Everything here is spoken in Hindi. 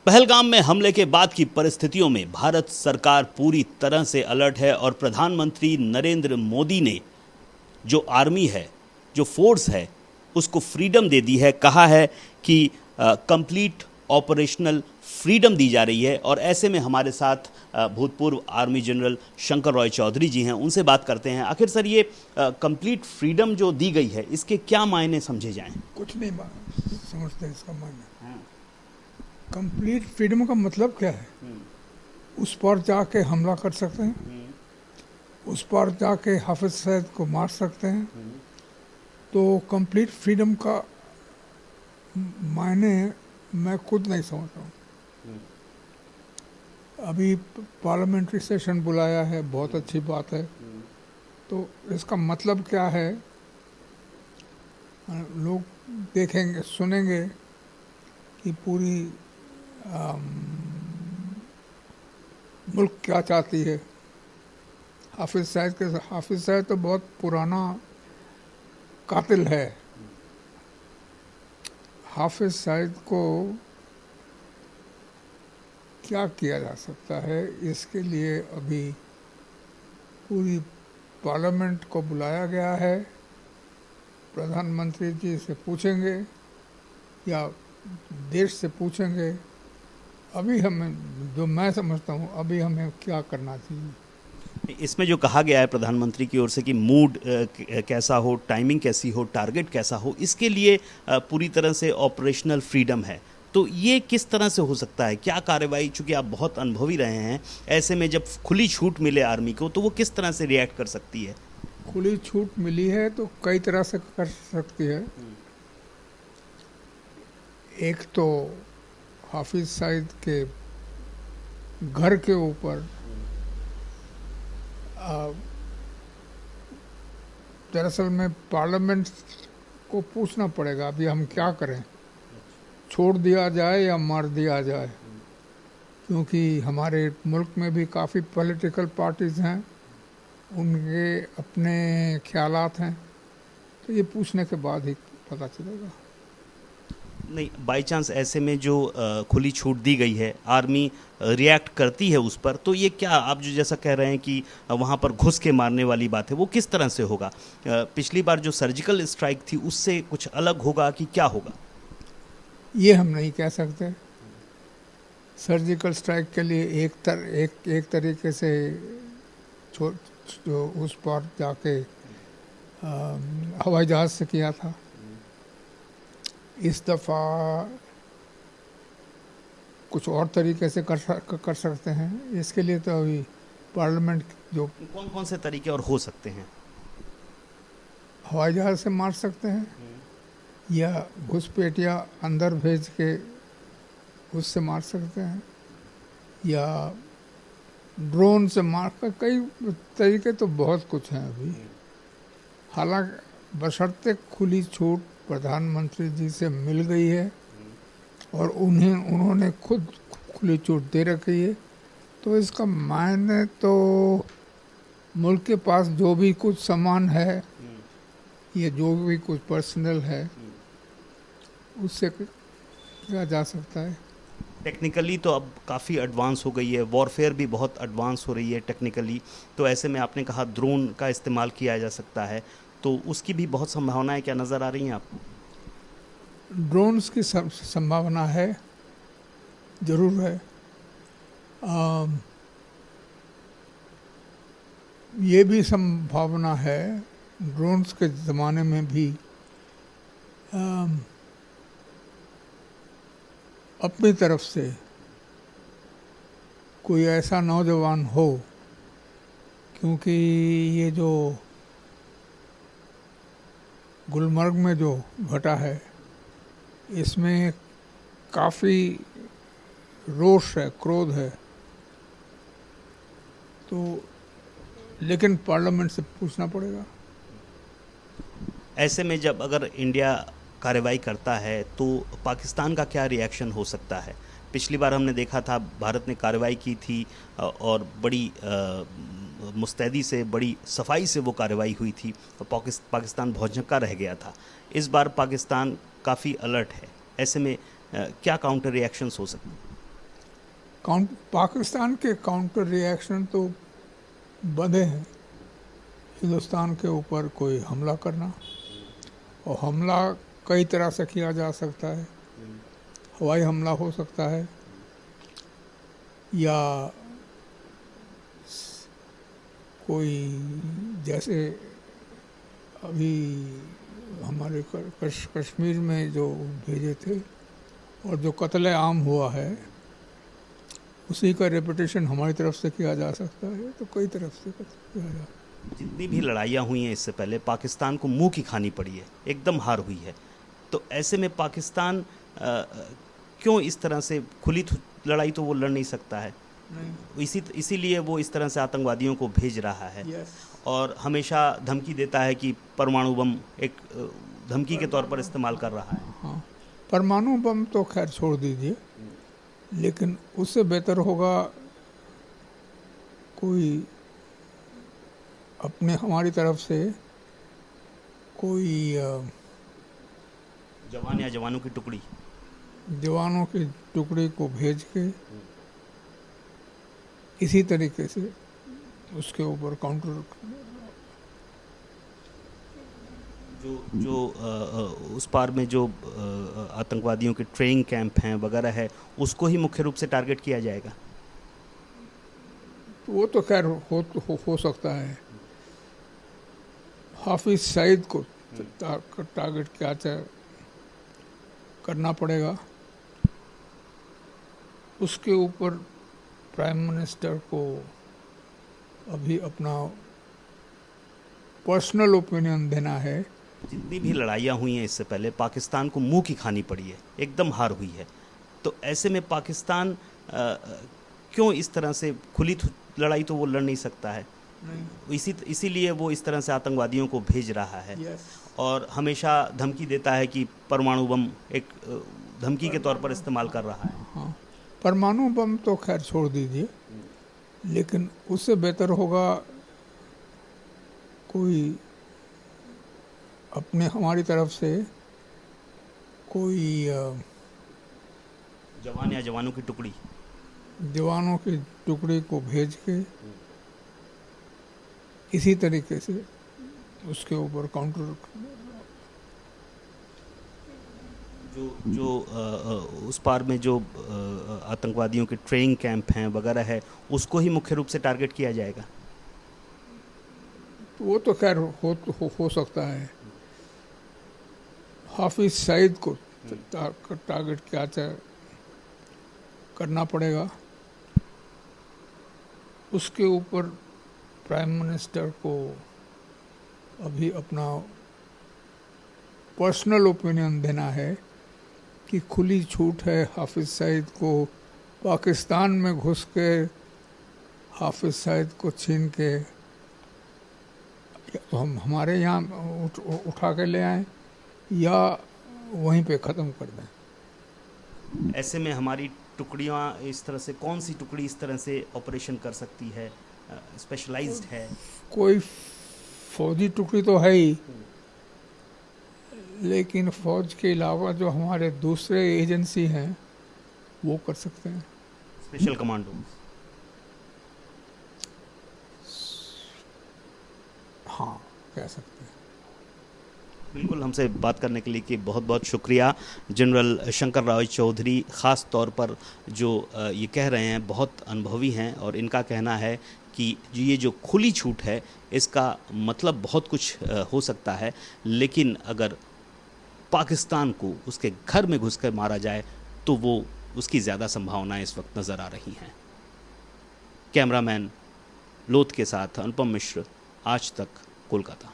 पहलगाम में हमले के बाद की परिस्थितियों में भारत सरकार पूरी तरह से अलर्ट है और प्रधानमंत्री नरेंद्र मोदी ने जो आर्मी है, जो फोर्स है, उसको फ्रीडम दे दी है। कहा है कि कंप्लीट ऑपरेशनल फ्रीडम दी जा रही है। और ऐसे में हमारे साथ भूतपूर्व आर्मी जनरल शंकर रॉय चौधरी जी हैं, उनसे बात करते हैं। आखिर सर, ये कंप्लीट फ्रीडम जो दी गई है, इसके क्या मायने समझे जाएं? कुछ नहीं समझते इसका मायने। कंप्लीट फ्रीडम का मतलब क्या है? उस पर जाके हमला कर सकते हैं, उस पर जाके हाफिज सईद को मार सकते हैं। तो कंप्लीट फ्रीडम का मायने मैं खुद नहीं समझता हूँ। अभी पार्लियामेंट्री सेशन बुलाया है, बहुत अच्छी बात है। तो इसका मतलब क्या है, लोग देखेंगे, सुनेंगे कि पूरी मुल्क क्या चाहती है। हाफिज सईद तो बहुत पुराना कातिल है। हाफिज सईद को क्या किया जा सकता है, इसके लिए अभी पूरी पार्लियामेंट को बुलाया गया है। प्रधानमंत्री जी से पूछेंगे या देश से पूछेंगे। अभी हमें, जो मैं समझता हूँ, अभी हमें क्या करना चाहिए। इसमें जो कहा गया है प्रधानमंत्री की ओर से कि मूड कैसा हो, टाइमिंग कैसी हो, टारगेट कैसा हो, इसके लिए पूरी तरह से ऑपरेशनल फ्रीडम है। तो ये किस तरह से हो सकता है? क्या कार्रवाई, चूंकि आप बहुत अनुभवी रहे हैं, ऐसे में जब खुली छूट मिले आर्मी को, तो वो किस तरह से रिएक्ट कर सकती है? खुली छूट मिली है तो कई तरह से कर सकती है। एक तो हाफिज सईद के घर के ऊपर दरअसल में पार्लियामेंट को पूछना पड़ेगा अभी हम क्या करें, छोड़ दिया जाए या मार दिया जाए। क्योंकि हमारे मुल्क में भी काफ़ी पॉलिटिकल पार्टीज हैं, उनके अपने ख्यालात हैं। तो ये पूछने के बाद ही पता चलेगा। नहीं, बाई चांस ऐसे में जो खुली छूट दी गई है, आर्मी रिएक्ट करती है उस पर, तो ये क्या, आप जो जैसा कह रहे हैं कि वहाँ पर घुस के मारने वाली बात है, वो किस तरह से होगा? पिछली बार जो सर्जिकल स्ट्राइक थी, उससे कुछ अलग होगा कि क्या होगा? ये हम नहीं कह सकते। सर्जिकल स्ट्राइक के लिए एक तरीके से जो उस पर जाके हवाई जहाज़ से किया था। इस दफ़ा कुछ और तरीके से कर सकते हैं। इसके लिए तो अभी पार्लियामेंट, जो कौन कौन से तरीके और हो सकते हैं? हवाई जहाज़ से मार सकते हैं, या घुसपैठिया अंदर भेज के उससे मार सकते हैं, या ड्रोन से मार कर। कई तरीके तो बहुत कुछ हैं अभी। हालांकि बशर्ते खुली छूट प्रधानमंत्री जी से मिल गई है और उन्होंने खुद खुली छूट दे रखी है, तो इसका मायने तो मुल्क के पास जो भी कुछ सामान है या जो भी कुछ पर्सनल है, उससे किया जा सकता है। टेक्निकली तो अब काफ़ी एडवांस हो गई है, वॉरफेयर भी बहुत एडवांस हो रही है टेक्निकली। तो ऐसे में आपने कहा ड्रोन का इस्तेमाल किया जा सकता है, तो उसकी भी बहुत संभावनाएं क्या नज़र आ रही हैं आपको? ड्रोन्स की संभावना है, ज़रूर है। ये भी संभावना है ड्रोन्स के ज़माने में भी अपनी तरफ से कोई ऐसा नौजवान हो, क्योंकि ये जो गुलमर्ग में जो घटा है, इसमें काफ़ी रोष है, क्रोध है। तो लेकिन पार्लियामेंट से पूछना पड़ेगा। ऐसे में जब अगर इंडिया कार्रवाई करता है, तो पाकिस्तान का क्या रिएक्शन हो सकता है? पिछली बार हमने देखा था, भारत ने कार्रवाई की थी और बड़ी मुस्तैदी से, बड़ी सफाई से वो कार्रवाई हुई थी, और पाकिस्तान भौंचक्का रह गया था। इस बार पाकिस्तान काफ़ी अलर्ट है। ऐसे में क्या काउंटर रिएक्शंस हो सकते हैं? पाकिस्तान के काउंटर रिएक्शन तो बंधे हैं। हिंदुस्तान के ऊपर कोई हमला करना, और हमला कई तरह से किया जा सकता है। हवाई हमला हो सकता है, या कोई जैसे अभी हमारे कश्मीर में जो भेजे थे और जो कत्ले आम हुआ है, उसी का रेपिटेशन हमारी तरफ से किया जा सकता है। तो कई तरफ से किया जा सकता है। जितनी भी लड़ाइयाँ हुई हैं इससे पहले, पाकिस्तान को मुंह की खानी पड़ी है, एकदम हार हुई है। तो ऐसे में पाकिस्तान क्यों इस तरह से खुली लड़ाई तो वो लड़ नहीं सकता है, इसीलिए वो इस तरह से आतंकवादियों को भेज रहा है। और हमेशा धमकी देता है कि परमाणु बम एक धमकी के तौर पर इस्तेमाल कर रहा है। हाँ, परमाणु बम तो खैर छोड़ दीजिए, लेकिन उससे बेहतर होगा कोई अपने हमारी तरफ से कोई जवान या जवानों की टुकड़ी, जवानों की टुकड़ी को भेज के इसी तरीके से उसके ऊपर काउंटर जो उस पार में जो आतंकवादियों के ट्रेनिंग कैंप हैं वगैरह है, उसको ही मुख्य रूप से टारगेट किया जाएगा। वो तो खैर हो सकता है। हाफिज सईद को टारगेट क्या करना पड़ेगा। उसके ऊपर प्राइम मिनिस्टर को अभी अपना पर्सनल ओपिनियन देना है। जितनी भी लड़ाइयाँ हुई हैं इससे पहले, पाकिस्तान को मुंह की खानी पड़ी है, एकदम हार हुई है। तो ऐसे में पाकिस्तान क्यों इस तरह से खुली लड़ाई तो वो लड़ नहीं सकता है, इसीलिए वो इस तरह से आतंकवादियों को भेज रहा है। और हमेशा धमकी देता है कि परमाणु बम एक धमकी के तौर पर इस्तेमाल कर रहा है। हाँ, परमाणु बम तो खैर छोड़ दीजिए, लेकिन उससे बेहतर होगा कोई अपने हमारी तरफ से कोई जवान या जवानों की टुकड़ी, जवानों की टुकड़ी को भेज के इसी तरीके से उसके ऊपर काउंटर जो उस पार में जो आतंकवादियों के ट्रेनिंग कैंप हैं वगैरह है, उसको ही मुख्य रूप से टारगेट किया जाएगा। वो तो खैर हो सकता है। हाफिज सईद को टारगेट क्या करना पड़ेगा। उसके ऊपर प्राइम मिनिस्टर को अभी अपना पर्सनल ओपिनियन देना है कि खुली छूट है हाफिज सईद को पाकिस्तान में घुस के हाफिज सईद को छीन के तो हम हमारे यहाँ उठा के ले आएं, या वहीं पे ख़त्म कर दें। ऐसे में हमारी टुकड़ियाँ इस तरह से, कौन सी टुकड़ी इस तरह से ऑपरेशन कर सकती है, स्पेशलाइज्ड है? कोई फौजी टुकड़ी तो है ही, लेकिन फौज के अलावा जो हमारे दूसरे एजेंसी हैं वो कर सकते हैं। स्पेशल कमांडो, हाँ, कह सकते हैं। बिल्कुल, हमसे बात करने के लिए कि बहुत बहुत शुक्रिया। जनरल शंकर राव चौधरी ख़ास तौर पर जो ये कह रहे हैं, बहुत अनुभवी हैं, और इनका कहना है कि ये जो खुली छूट है इसका मतलब बहुत कुछ हो सकता है, लेकिन अगर पाकिस्तान को उसके घर में घुसकर मारा जाए तो वो उसकी ज़्यादा संभावनाएं इस वक्त नज़र आ रही हैं। कैमरामैन लोथ के साथ अनुपम मिश्र, आज तक, कोलकाता।